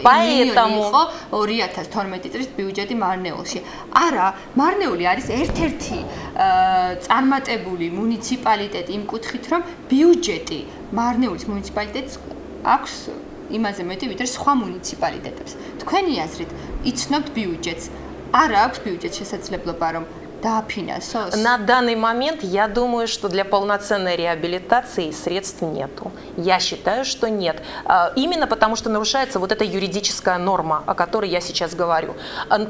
Поэтому 2012 წლის ბიუჯეტი მარნეულში. არა, მარნეული არის ერთ-ერთი წარმატებული მუნიციპალიტეტი იმ კუთხით, რომ ბიუჯეტი მარნეულის მუნიციპალიტეტს აქვს იმაზე მეტი, ვიდრე სხვა მუნიციპალიტეტებს. თქვენი აზრით, იცნობთ ბიუჯეტს. არა აქვს ბიუჯეტს შესაძლებლობა, რომ На данный момент я думаю, что для полноценной реабилитации средств нету. Я считаю, что нет. Именно потому, что нарушается вот эта юридическая норма, о которой я сейчас говорю.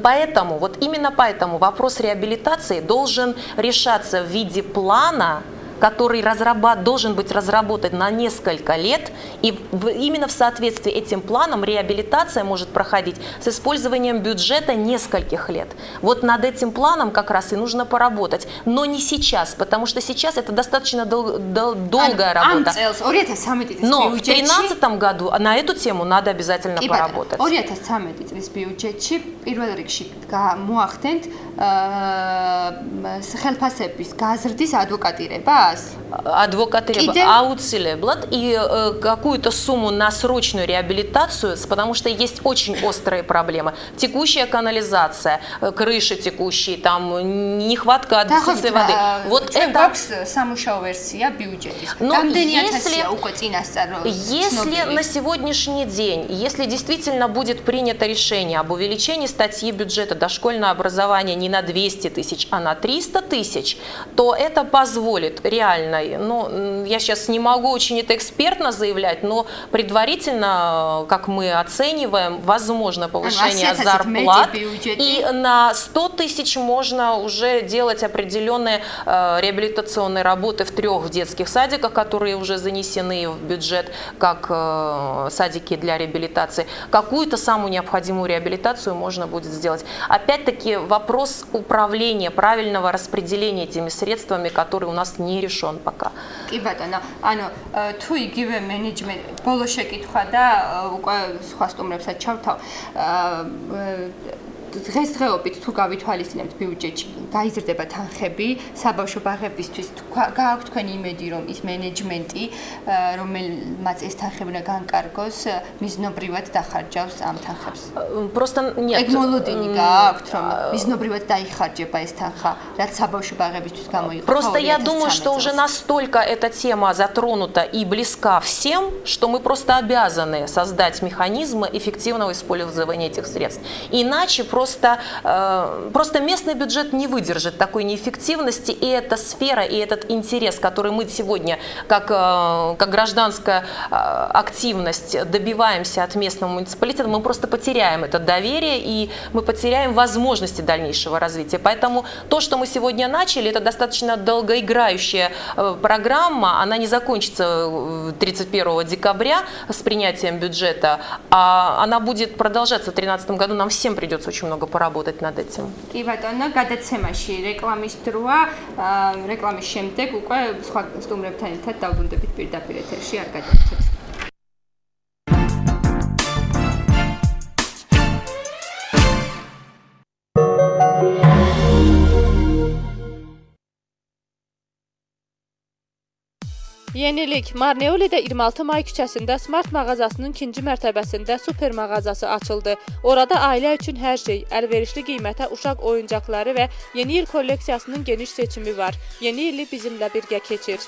Поэтому, вот именно поэтому вопрос реабилитации должен решаться в виде плана, который должен быть разработан на несколько лет, и именно в соответствии этим планом реабилитация может проходить с использованием бюджета нескольких лет. Вот над этим планом как раз и нужно поработать, но не сейчас, потому что сейчас это достаточно долгая работа. Но в 2013 году на эту тему надо обязательно поработать. Аутсилеблат и какую-то сумму на срочную реабилитацию, потому что есть очень острые проблемы. Текущая канализация, крыши текущие, там нехватка отсутствия воды. Вот это... Но если на сегодняшний день, если действительно будет принято решение об увеличении статьи бюджета дошкольного образования не на 200 тысяч, а на 300 тысяч, то это позволит реально, ну, я сейчас не могу очень это экспертно заявлять, но предварительно, как мы оцениваем, возможно повышение зарплат, и на 100 тысяч можно уже делать определенные реабилитационные работы в 3 детских садиках, которые уже занесены в бюджет как садики для реабилитации. Какую-то самую необходимую реабилитацию можно будет сделать. Опять-таки вопрос управления, правильного распределения этими средствами, который у нас не решен пока. დღესდღეობით თუ გავითვალისწინებთ ბიუჯეტში გაიზრდება თანხები საბავშვო ბაღებისთვის გააქვთ თქვენი იმედი რომ ის მენეჯმენტი რომელმაც ეს თანხები უნდა განკარგოს მიზნობრივად დახარჯავს ამ თანხებს просто нет ეგ მოლოდინი გააქვთ რომ მიზნობრივად დაიხარჯება ეს თანხა რაც საბავშვო ბაღებისთვის გამოიყო просто я думаю что уже настолько эта тема затронута и близка всем что мы просто обязаны создать механизмы эффективного использования этих средств иначе Просто местный бюджет не выдержит такой неэффективности, и эта сфера, и этот интерес, который мы сегодня, как гражданская активность, добиваемся от местного муниципалитета, мы просто потеряем это доверие, и мы потеряем возможности дальнейшего развития. Поэтому то, что мы сегодня начали, это достаточно долгоиграющая программа, она не закончится 31 декабря с принятием бюджета, а она будет продолжаться в 2013 году, нам всем придется очень много поработать над этим. კი ბატონო, გადაცემაში რეკლამის დროა, რეკლამის შემდეგ უკვე სხვა სტუმრებთან ერთად დავბრუნდებით პირდაპირ ეთერში, არ გადავიდეთ. Yenilik, Marneoli'də 26 may küçəsində Smart mağazasının 2-ci mərtəbəsində super mağazası açıldı. Orada ailə üçün hər şey, əlverişli qiymətə uşaq oyuncaqları və yeni il kolleksiyasının geniş seçimi var. Yeni ili bizimlə birgə keçir.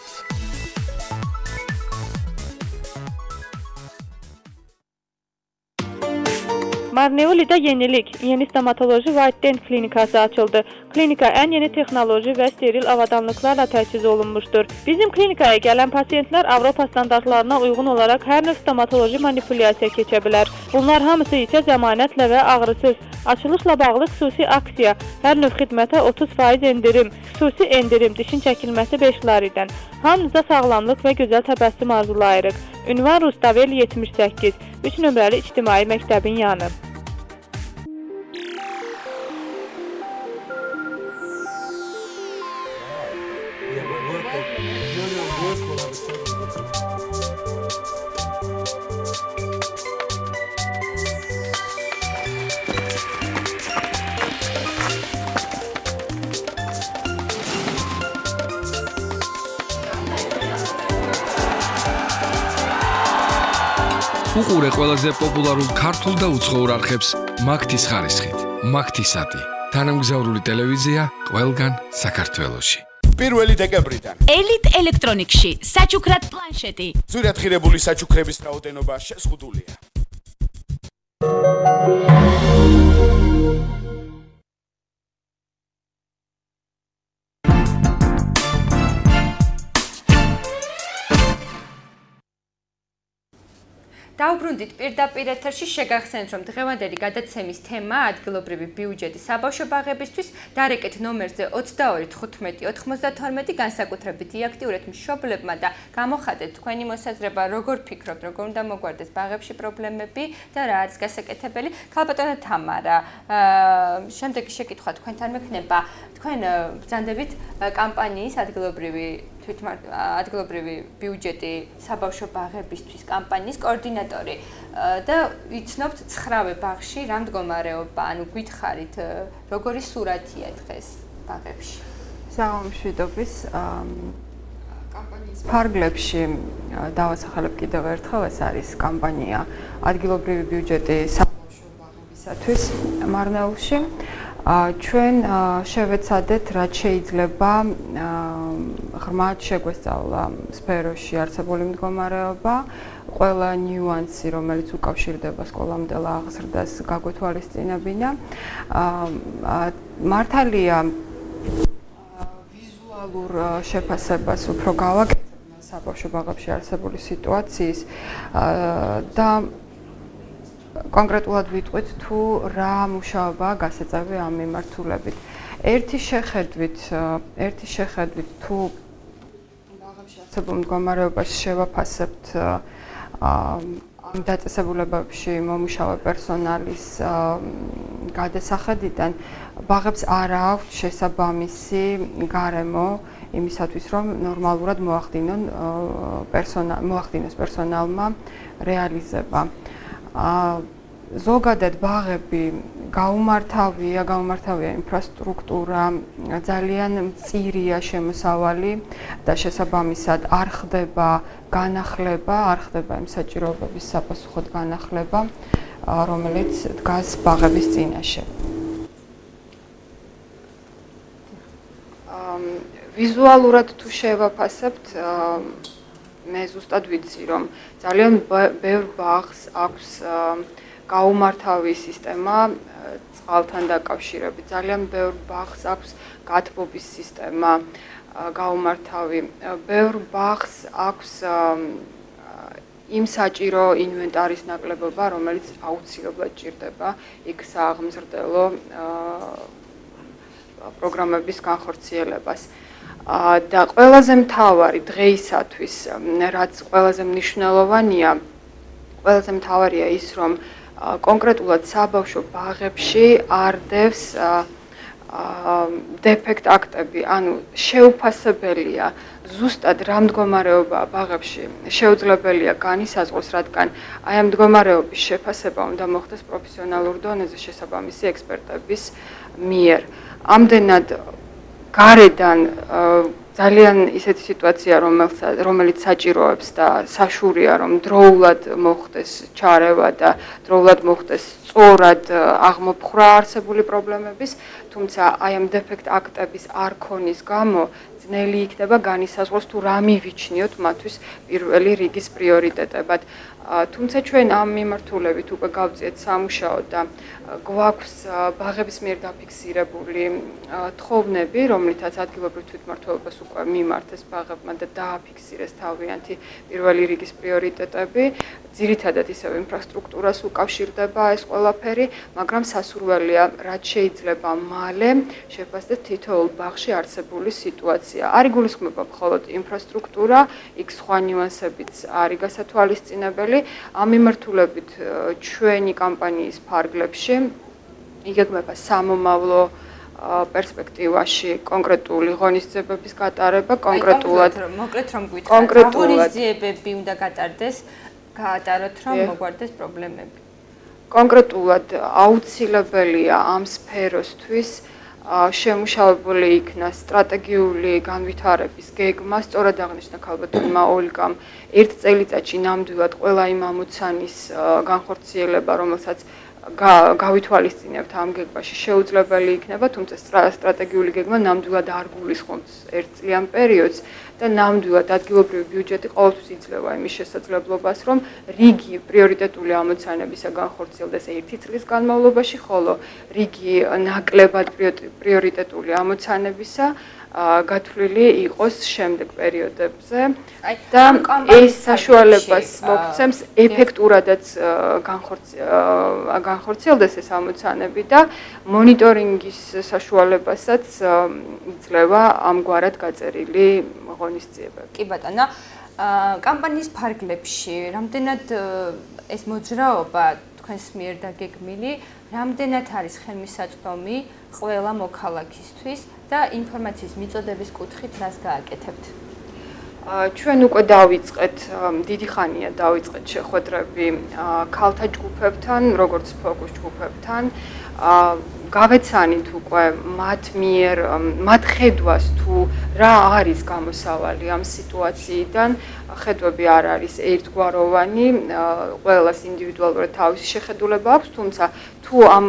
Marneoli'də yenilik, yeni stomatoloji White Dent klinikası açıldı. Klinika ən yeni texnoloji və steril avadanlıqlarla təchiz olunmuşdur. Bizim klinikaya gələn pasiyentlər Avropa standartlarına uyğun olaraq hər növ stomatoloji manipulyasiya keçə bilər. Bunlar hamısı isə zəmanətlə və ağrısız. Açılışla bağlı xüsusi aksiya, hər növ xidmətə 30% endirim, xüsusi endirim, dişin çəkilməsi 5 laridən. Hamınıza sağlamlıq və gözəl təbəssüm arzulayırıq. Ünvan Rustavel 78, 3 nömrəli ictimai məktəbin yanı. უყურე ყველაზე პოპულარულ ქართულ და უცხოურ არხებს მაგთის ხარისხით. მაგთისატი. თანამგზავრული ტელევიზია ყველგან საქართველოში. 1 დეკემბრიდან ელიტ ელექტრონიკში საჩუქრად პლანშეტი. ზურიად ღირებული საჩუქრების რაოდენობა შეზღუდულია. დავბრუნდით პირდაპირ ეთერში შეგახსენეთ რომ დღევანდელი გადაცემის თემა ადგილობრივი ბიუჯეტი საბავშვო ბაღებისთვის დარეკეთ ნომერზე 221592 განსაკუთრებით იაქტიურეთ მშობლებმა და გამოხატეთ თქვენი მოსაზრება როგორ ფიქრობთ როგორ უნდა მოგვარდეს ბაღებში პრობლემები და რა არის გასაკეთებელი ქალბატონო თამარა შემდეგი შეკითხვა თქვენთან მექნება თქვენ ბრძანდებით კამპანიის ადგილობრივი ბიუჯეტი საბავშვო ბაღებისთვის კამპანიის კოორდინატორი და ვიცნობთ 9 ბაღში რა მდგომარეობა, ანუ გითხარით როგორი სურათია დღეს ბაღებში. საღამოშვიდობის კამპანიის ფარგლებში დავასახელებ კიდევ ერთხელ ეს არის კამპანია ადგილობრივი ბიუჯეტი საბავშვო ბაღებისათვის მარნეულში. ჩვენ შევეცადეთ რაც შეიძლება ღრმად შეგვესწავლა სფეროში არსებული მდგომარეობა, ყველა ნიუანსი, რომელიც უკავშირდება სკოლამდელ აღზრდას, გაგვეთვალისწინებინა. მართალია ვიზუალურ შეფასებას უფრო გავაკეთებთ საბავშვო ბაღებში არსებული სიტუაციის და კონკრეტულად ვიტყვით თუ რა მუშაობაა გასაწევი ამ მიმართულებით. ერთი შეხედვით თუ ბაღებში არსებულ მდგომარეობას შევაფასებთ ამ დაწესებულებებში მომუშავე პერსონალის გადასახედიდან ბაღებს არ აქვს შესაბამისი გარემო იმისათვის რომ ნორმალურად მოახდინოს პერსონალმა რეალიზება. ზოგადად ბაღები გაუმართავია ინფრასტრუქტურა, ძალიან მწირია შემოსავალი და შესაბამისად არ ხდება განახლება, არ ხდება იმ საჭიროებების საპასუხოდ განახლება, რომელიც დგას ბაღების წინაშე. ვიზუალურად თუ შევაფასებთ მე ზუსტად ვიცი რომ ძალიან ბევრ ბაღს აქვს გაუმართავი სისტემა წყალთან დაკავშირებით. ძალიან ბევრ ბაღს აქვს გათბობის სისტემა გაუმართავი. ბევრ ბაღს აქვს იმ საჭირო ინვენტარის ნაკლებობა, რომელიც აუცილებლად ჭირდება იქ სააღმზრდელო პროგრამების განხორციელებას. და ყველაზე მთავარი დღეისათვის, რაც ყველაზე მნიშვნელოვანია, ყველაზე მთავარია ის, რომ კონკრეტულად საბავშვო ბაღებში არ დევს დეფექტ აქტები, ანუ შეუფასებელია ზუსტად რა მდგომარეობაა ბაღებში, შეუძლებელია განისაზღვროს, რადგან აი ამ მდგომარეობის შეფასება უნდა მოხდეს პროფესიონალურ დონეზე შესაბამისი ექსპერტების მიერ. ამდენად გარედან ძალიან ისეთი სიტუაცია, რომელიც საჭიროებს და საშურია, რომ დროულად მოხდეს ჩარევა და დროულად მოხდეს სწორად აღმოფხვრა არსებული პრობლემების, თუმცა აი ამ დეფექტ აქტების არ ქონის გამო ძნელი იქნება განისაზღვროს თუ რა მივიჩნიოთ მათთვის პირველი რიგის პრიორიტეტებად. თუმცა ჩვენ ამ მიმართულებით უკვე გავწიეთ სამუშაო და გვაქვს ბაღების მიერ დაფიქსირებული თხოვნები, რომლითაც ადგილობრივ თვითმმართველობას უკვე მიმართეს ბაღებმა და დააფიქსირეს თავიანთი პირველი რიგის პრიორიტეტები. ძირითადად ისევ ინფრასტრუქტურას უკავშირდება ეს ყველაფერი, მაგრამ სასურველია, რაც შეიძლება მალე შეფასდეს თითოეულ ბაღში არსებული სიტუაცია. არ იგულისხმება მხოლოდ ინფრასტრუქტურა, იქ სხვა ნიუანსებიც არის გასათვალისწინებელი. ამ მიმართულებით ჩვენი კამპანიის ფარგლებში იგეგმება სამომავლო პერსპექტივაში კონკრეტული ღონისძიებების გატარება, კონკრეტულად მოკლედ რომ გვითხრათ, ღონისძიებები უნდა გაატაროთ, რომ მოგვარდეს პრობლემები. კონკრეტულად აუცილებელია ამ სფეროსთვის შემუშავებული იქნა სტრატეგიული განვითარების გეგმა, სწორად აღნიშნა ქალბატონმა ოლგამ, ერთ წელიწადში ნამდვილად ყველა იმ ამოცანის განხორციელება, რომელსაც გავითვალისწინებთ ამ გეგმაში შეუძლებელი იქნება, თუმცა სტრატეგიული გეგმა ნამდვილად არ გულისხმობს ერთწლიან პერიოდს და ნამდვილად ადგილობრივი ბიუჯეტი ყოველთვის იძლევა იმის შესაძლებლობას, რომ რიგი პრიორიტეტული ამოცანებისა განხორციელდეს ერთი წლის განმავლობაში, ხოლო რიგი ნაკლებად პრიორიტეტული ამოცანებისა გათვლილი იყოს შემდეგ პერიოდებზე და ეს საშუალებას მოგცემს ეფექტურადაც განხორციელდეს ეს ამოცანები და მონიტორინგის საშუალებასაც იძლევა ამგვარად გაწერილი ღონისძიებები. კი ბატონო, კამპანიის ფარგლებში რამდენად ეს მოძრაობა თქვენს მიერ დაგეგმილი, რამდენად არის ხელმისაწვდომი ყველა მოქალაქისთვის და ინფორმაციის მიწოდების კუთხით რას გააკეთებთ? ჩვენ უკვე დავიწყეთ, დიდი ხანია დავიწყეთ შეხვედრები ქალთა ჯგუფებთან, როგორც ფოკუს ჯგუფებთან. გავეცანით უკვე მათ ხედვას თუ რა არის გამოსავალი ამ სიტუაციიდან. ხედვები არ არის ერთგვაროვანი, ყველას ინდივიდუალურად თავისი შეხედულება აქვს, თუმცა თუ ამ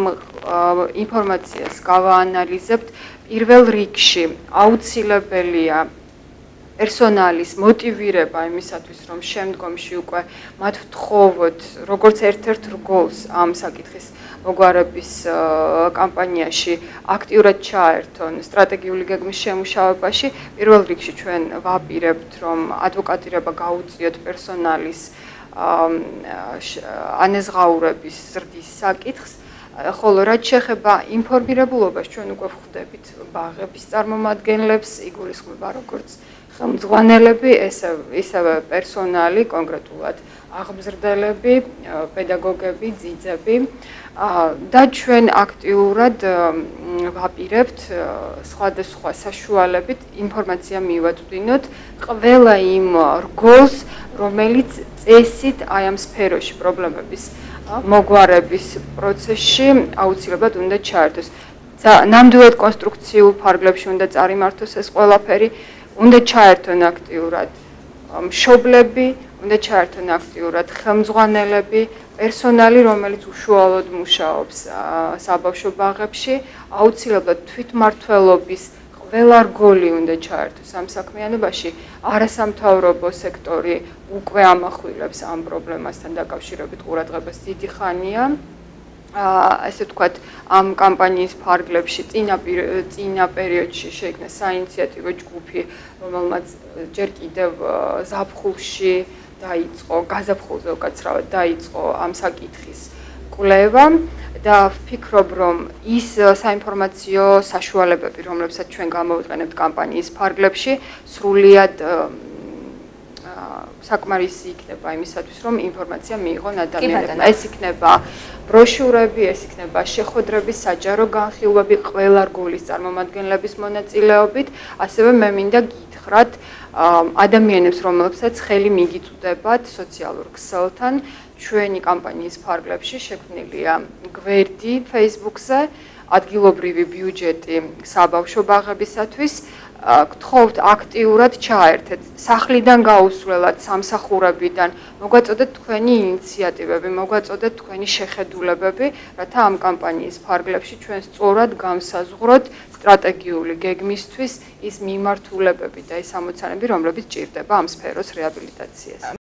ინფორმაციას გავაანალიზებთ, პირველ რიგში აუცილებელია პერსონალის მოტივირება იმისათვის, რომ შემდგომში უკვე მათ ვთხოვოთ, როგორც ერთ-ერთ რგოლს ამ საკითხის მოგვარების კამპანიაში აქტიურად ჩაერთონ სტრატეგიული გეგმის შემუშავებაში. პირველ რიგში ჩვენ ვაპირებთ, რომ ადვოკატირება გაუწიოთ პერსონალის ანეზღაურების ზრდის საკითხს. ხოლო რაც შეეხება ინფორმირებულობას, ჩვენ უკვე ვხვდებით ბაღების წარმომადგენლებს, იგულისხმება როგორც ხელმძღვანელები, ისევე პერსონალი, კონკრეტულად აღმზრდელები, პედაგოგები, ძიძები და ჩვენ აქტიურად ვაპირებთ სხვადასხვა საშუალებით ინფორმაცია მივაწვდინოთ ყველა იმ რგოლს, რომელიც წესით აი ამ სფეროში პრობლემების მოგვარების პროცესში აუცილებლად უნდა ჩაერთოს. ნამდვილად კონსტრუქციულ ფარგლებში უნდა წარიმართოს ეს ყველაფერი, უნდა ჩაერთონ აქტიურად მშობლები, უნდა ჩაერთონ აქტიურად ხელმძღვანელები, პერსონალი, რომელიც უშუალოდ მუშაობს საბავშვო ბაღებში, აუცილებლად თვითმმართველობის ყველა რგოლი უნდა ჩაერთოს ამ საქმიანობაში. არასამთავრობო სექტორი უკვე ამახვილებს ამ პრობლემასთან დაკავშირებით ყურადღებას დიდი ხანია. ასე ვთქვათ, ამ კამპანიის ფარგლებში წინა პერიოდში შეიქმნა საინიციატივო ჯგუფი, რომელმაც ჯერ კიდევ ზაფხულში დაიწყო, გაზაფხულზე უკაცრავად დაიწყო ამ საკითხის კვლევა და ვფიქრობ, რომ ის საინფორმაციო საშუალებები, რომლებსაც ჩვენ გამოვიყენებთ კამპანიის ფარგლებში, სრულიად საკმარისი იქნება იმისათვის, რომ ინფორმაცია მიიღონ ადამიანებმა. ეს იქნება ბროშურები, ეს იქნება შეხვედრების საჯარო განხილვები ყველა რგოლის წარმომადგენლების მონაწილეობით, ასევე მე მინდა გითხრათ ადამიანებს, რომლებსაც ხელი მიგიწვდებათ სოციალურ ქსელთან, ჩვენი კამპანიის ფარგლებში შექმნილია გვერდი Facebook-ზე, ადგილობრივი ბიუჯეტი საბავშვო ბაღებისათვის. გთხოვთ აქტიურად ჩაერთეთ, სახლიდან გაუსვლელად, სამსახურებიდან, მოგვაწოდეთ თქვენი ინიციატივები, მოგვაწოდეთ თქვენი შეხედულებები, რათა ამ კამპანიის ფარგლებში ჩვენ სწორად განსაზღვროთ სტრატეგიული გეგმისთვის ის მიმართულებები და ის ამოცანები, რომლებიც ჭირდება ამ სფეროს რეაბილიტაციას.